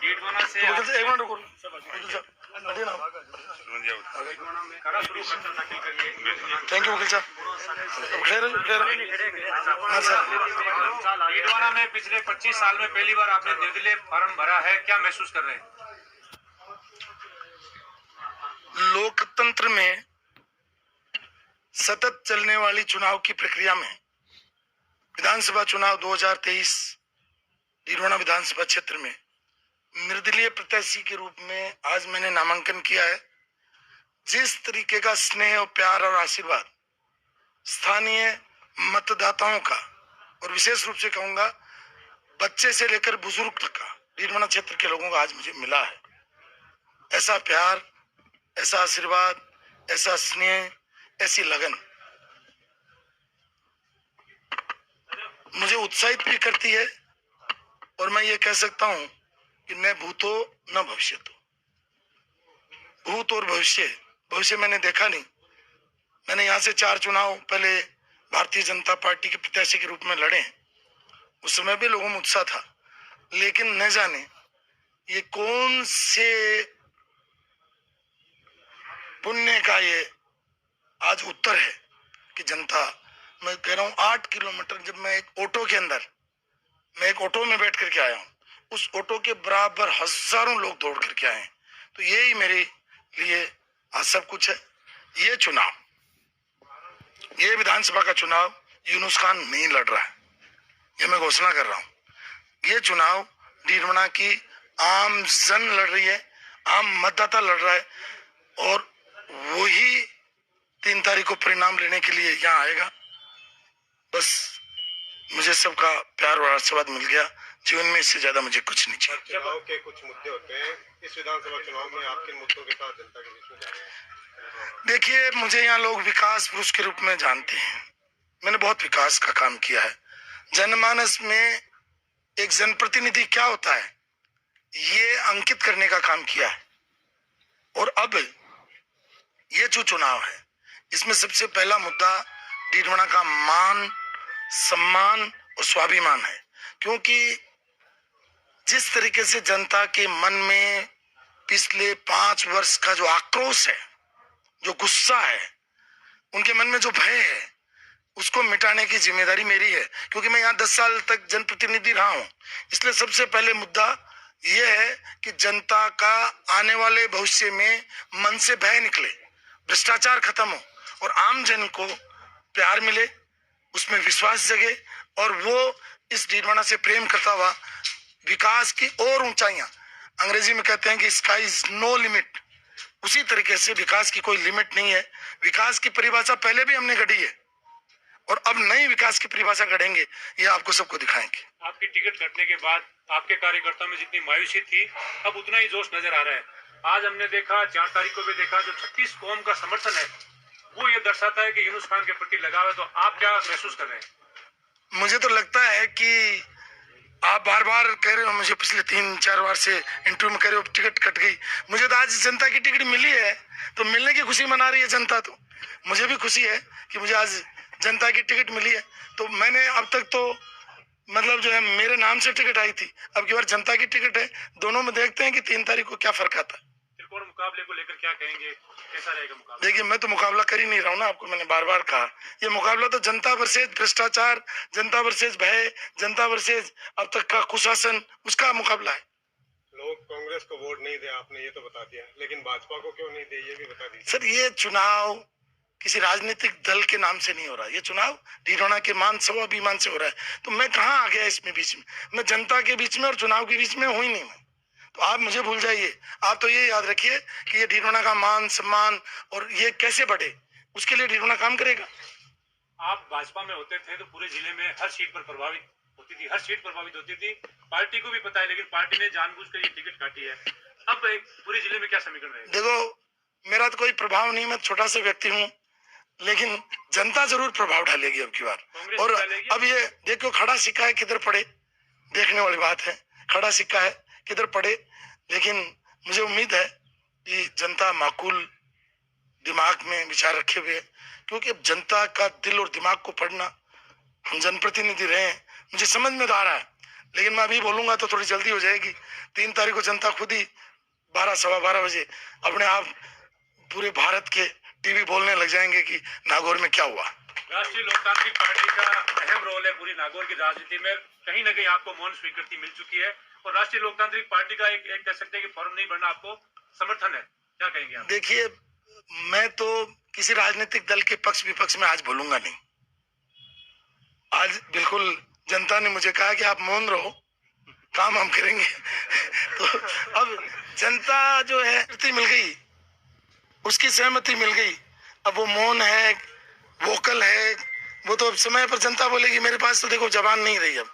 डीडवाना से एक मिनट रुको, थैंक यू वकील साहब। हाँ सर, डीडवाना में पिछले 25 साल में पहली बार आपने निर्दलीय फॉर्म भरा है, क्या महसूस कर रहे हैं? लोकतंत्र में सतत चलने वाली चुनाव की प्रक्रिया में विधानसभा चुनाव 2023 डीडवाना विधानसभा क्षेत्र में निर्दलीय प्रत्याशी के रूप में आज मैंने नामांकन किया है। जिस तरीके का स्नेह और प्यार और आशीर्वाद स्थानीय मतदाताओं का और विशेष रूप से कहूंगा बच्चे से लेकर बुजुर्ग तक का डीडवाना क्षेत्र के लोगों का आज मुझे मिला है, ऐसा प्यार, ऐसा आशीर्वाद, ऐसा स्नेह, ऐसी लगन मुझे उत्साहित भी करती है। और मैं ये कह सकता हूं कि न भूतो न भविष्यतो, भूत और भविष्य मैंने देखा नहीं। मैंने यहाँ से 4 चुनाव पहले भारतीय जनता पार्टी के प्रत्याशी के रूप में लड़े, उस समय भी लोगों में उत्साह था, लेकिन न जाने ये कौन से पुण्य का ये आज उत्तर है कि जनता, मैं कह रहा हूं 8 किलोमीटर, जब मैं एक ऑटो में बैठ करके आया हूं, उस ऑटो के बराबर हजारों लोग दौड़ करके आए हैं। तो यही मेरे लिए आज सब कुछ है। ये चुनाव, ये विधानसभा का चुनाव यूनुस खान नहीं लड़ रहा है, ये मैं घोषणा कर रहा हूं। ये चुनाव डीडवाना की आम जन लड़ रही है, आम मतदाता लड़ रहा है, और वही 3 तारीख को परिणाम लेने के लिए यहाँ आएगा। बस मुझे सबका प्यार और आशीर्वाद मिल गया, जीवन में इससे ज्यादा मुझे कुछ नहीं चाहिए। चुनाव के कुछ मुद्दे होते हैं, इस विधानसभा चुनाव में आप किन मुद्दों के साथ जनता के बीच में जा रहे हैं? देखिए, मुझे यहाँ लोग विकास पुरुष के रूप में जानते हैं। मैंने बहुत विकास का काम किया है। जनमानस में एक जनप्रतिनिधि क्या होता है ये अंकित करने का काम किया है। और अब ये जो चुनाव है, इसमें सबसे पहला मुद्दा डीडवाना का मान, सम्मान और स्वाभिमान है। क्योंकि जिस तरीके से जनता के मन में पिछले 5 वर्ष का जो आक्रोश है, जो गुस्सा है, उनके मन में जो भय है, उसको मिटाने की जिम्मेदारी मेरी है। क्योंकि मैं यहाँ 10 साल तक जनप्रतिनिधि रहा हूँ, इसलिए सबसे पहले मुद्दा यह है कि जनता का आने वाले भविष्य में मन से भय निकले, भ्रष्टाचार खत्म हो और आम जन को प्यार मिले, उसमें विश्वास जगे, और वो इस डीडवाना से प्रेम करता हुआ विकास की और ऊंचाइयां, अंग्रेजी में कहते हैं कि स्काई इज नो लिमिट, उसी तरीके से विकास की कोई लिमिट नहीं है। विकास की परिभाषा पहले भी हमने गढ़ी है और अब नई विकास की परिभाषा गढ़ेंगे, ये आपको सबको दिखाएंगे। आपकी टिकट कटने के बाद आपके कार्यकर्ताओं में जितनी मायूसी थी, अब उतना ही जोश नजर आ रहा है। आज हमने देखा, 4 तारीख को भी देखा, जो 36 कौम का समर्थन है वो ये दर्शाता है कि यूनुस खान के प्रति लगाव है। तो आप क्या महसूस कर रहे हैं? मुझे तो लगता है कि आप बार बार कह रहे हो, मुझे पिछले 3-4 बार से इंटरव्यू में कह रहे हो टिकट कट गई। मुझे तो आज जनता की टिकट मिली है, तो मिलने की खुशी मना रही है जनता। तो मुझे भी खुशी है कि मुझे आज जनता की टिकट मिली है। तो मैंने अब तक तो मतलब जो है मेरे नाम से टिकट आई थी, अब की बार जनता की टिकट है। दोनों में देखते हैं कि 3 तारीख को क्या फर्क आता है। त्रिकोण मुकाबले को लेकर क्या कहेंगे, कैसा रहेगा मुकाबला? देखिए, मैं तो मुकाबला कर ही नहीं रहा हूँ ना, आपको मैंने बार बार कहा, ये मुकाबला तो जनता वर्सेज भ्रष्टाचार, जनता वर्सेज भय, जनता वर्सेज अब तक का कुशासन, उसका मुकाबला है। लोग कांग्रेस को वोट नहीं दे, आपने ये तो बता दिया, लेकिन भाजपा को क्यों नहीं दे ये भी बता दीजिए। सर, ये चुनाव किसी राजनीतिक दल के नाम से नहीं हो रहा, ये चुनाव डीडवाना के मान, स्वाभिमान से हो रहा है। तो मैं कहाँ आ गया इसमें बीच में? मैं जनता के बीच में और चुनाव के बीच में हूँ ही नहीं मैं। तो आप मुझे भूल जाइए, आप तो ये याद रखिए कि ये डीडवाना का मान, सम्मान और ये कैसे बढ़े, उसके लिए डीडवाना काम करेगा। आप भाजपा में होते थे तो पूरे जिले में हर सीट पर प्रभावित होती थी, हर सीट प्रभावित होती थी, पार्टी को भी पता है, लेकिन पार्टी ने जानबूझकर ये टिकट काटी है। अब पूरे जिले में क्या समीकरण रहेगा? देखो, मेरा तो कोई प्रभाव नहीं, मैं छोटा सा व्यक्ति हूँ, लेकिन जनता जरूर प्रभाव डालेगी अब की बार। और अब ये देखो, खड़ा सिक्का है किधर पड़े, देखने वाली बात है, खड़ा सिक्का है किधर पड़े। लेकिन मुझे उम्मीद है कि जनता माकूल दिमाग में विचार रखे हुए, क्योंकि अब जनता का दिल और दिमाग को पढ़ना, हम जनप्रतिनिधि रहे हैं, मुझे समझ में आ रहा है लेकिन मैं अभी बोलूंगा तो थोड़ी जल्दी हो जाएगी। 3 तारीख को जनता खुद ही 12 सवा 12 बजे अपने आप पूरे भारत के टीवी बोलने लग जाएंगे कि नागौर में क्या हुआ। राष्ट्रीय लोकतांत्रिक पार्टी का अहम रोल है पूरी नागौर की राजनीति में, कहीं ना कहीं आपको मौन स्वीकृति मिल चुकी है और राष्ट्रीय लोकतांत्रिक पार्टी का एक कह सकते हैं कि फॉर्म नहीं बनना आपको समर्थन है, क्या कहेंगे आप? देखिए, मैं तो किसी राजनीतिक दल के पक्ष विपक्ष में आज बोलूंगा नहीं। आज बिल्कुल जनता ने मुझे कहा कि आप मौन रहो, काम हम करेंगे। तो अब जनता जो है सहमति मिल गई, उसकी सहमति मिल गई। अब वो मौन है, वोकल है, वो तो अब समय पर जनता बोलेगी। मेरे पास तो देखो जबान नहीं रही अब।